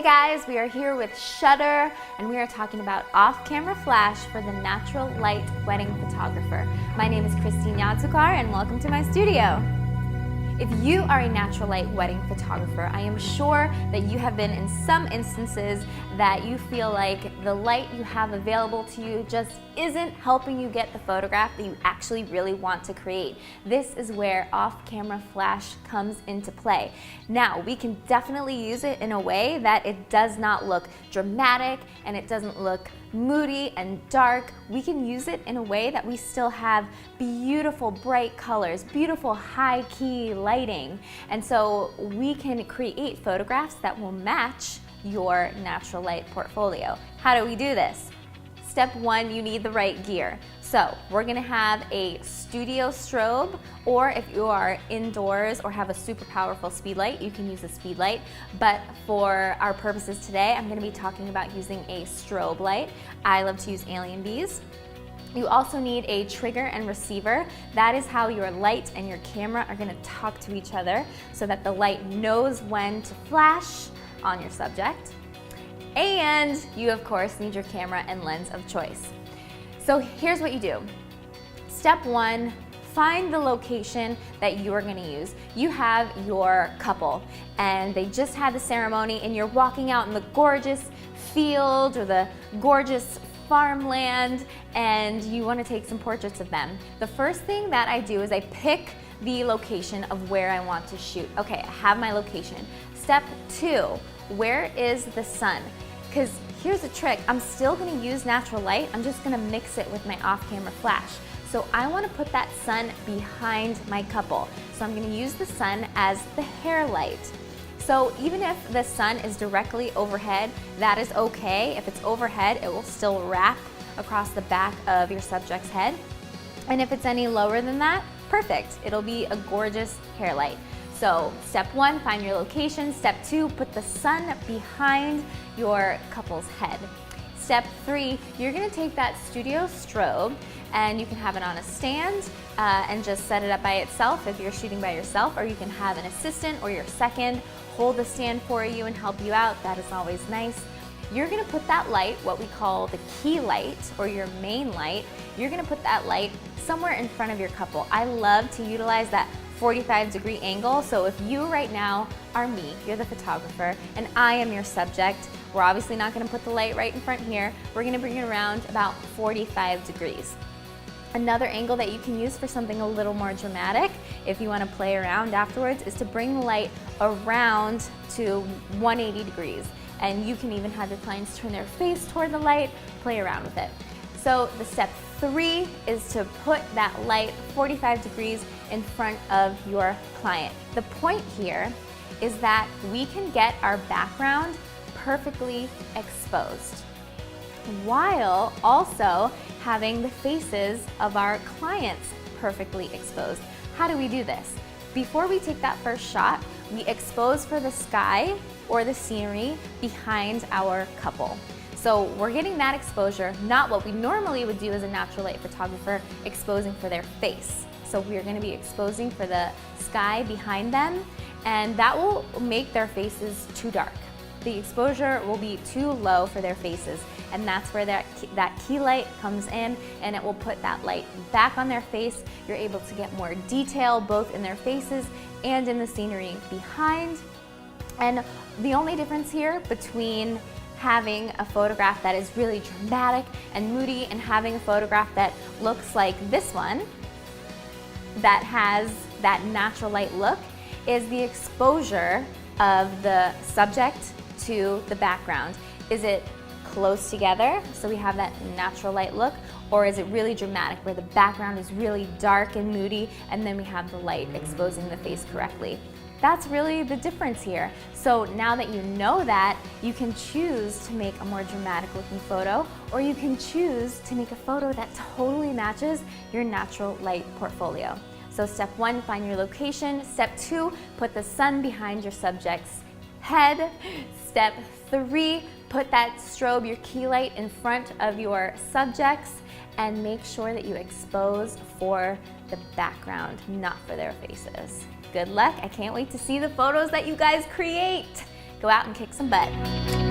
Hey guys, we are here with Shutter and we are talking about off-camera flash for the natural light wedding photographer. My name is Christine Yodsukar and welcome to my studio. If you are a natural light wedding photographer, I am sure that you have been in some instances that you feel like the light you have available to you just isn't helping you get the photograph that you actually really want to create. This is where off-camera flash comes into play. Now, we can definitely use it in a way that it does not look dramatic and it doesn't look moody and dark. We can use it in a way that we still have beautiful bright colors, beautiful high key lighting. And so we can create photographs that will match your natural light portfolio. How do we do this? Step one, you need the right gear. So we're gonna have a studio strobe, or if you are indoors or have a super powerful speed light, you can use a speed light. But for our purposes today, I'm gonna be talking about using a strobe light. I love to use alien bees. You also need a trigger and receiver. That is how your light and your camera are gonna talk to each other so that the light knows when to flash on your subject. And you, of course, need your camera and lens of choice. So here's what you do. Step one, find the location that you are gonna use. You have your couple and they just had the ceremony and you're walking out in the gorgeous field or the gorgeous farmland and you wanna take some portraits of them. The first thing that I do is I pick the location of where I want to shoot. Okay, I have my location. Step two, where is the sun? Because here's the trick, I'm still gonna use natural light, I'm just gonna mix it with my off-camera flash. So I wanna put that sun behind my couple. So I'm gonna use the sun as the hair light. So even if the sun is directly overhead, that is okay. If it's overhead, it will still wrap across the back of your subject's head. And if it's any lower than that, perfect. It'll be a gorgeous hair light. So step one, find your location. Step two, put the sun behind your couple's head. Step three, you're gonna take that studio strobe and you can have it on a stand and just set it up by itself if you're shooting by yourself, or you can have an assistant or your second hold the stand for you and help you out. That is always nice. You're gonna put that light, what we call the key light or your main light, you're gonna put that light somewhere in front of your couple. I love to utilize that 45-degree angle. So if you right now are me, you're the photographer, and I am your subject, we're obviously not gonna put the light right in front here. We're gonna bring it around about 45 degrees. Another angle that you can use for something a little more dramatic, if you wanna play around afterwards, is to bring the light around to 180 degrees. And you can even have your clients turn their face toward the light, play around with it. So the step three is to put that light 45 degrees in front of your client. The point here is that we can get our background perfectly exposed while also having the faces of our clients perfectly exposed. How do we do this? Before we take that first shot, we expose for the sky or the scenery behind our couple. So we're getting that exposure, not what we normally would do as a natural light photographer, exposing for their face. So we're gonna be exposing for the sky behind them, and that will make their faces too dark. The exposure will be too low for their faces, and that's where that key light comes in, and it will put that light back on their face. You're able to get more detail both in their faces and in the scenery behind. And the only difference here between having a photograph that is really dramatic and moody and having a photograph that looks like this one, that has that natural light look, is the exposure of the subject to the background. Is it close together, so we have that natural light look, or is it really dramatic where the background is really dark and moody and then we have the light exposing the face correctly? That's really the difference here. So now that you know that, you can choose to make a more dramatic looking photo, or you can choose to make a photo that totally matches your natural light portfolio. So step one, find your location. Step two, put the sun behind your subject's head. Step three, put that strobe, your key light, in front of your subjects, and make sure that you expose for the background, not for their faces. Good luck. I can't wait to see the photos that you guys create. Go out and kick some butt.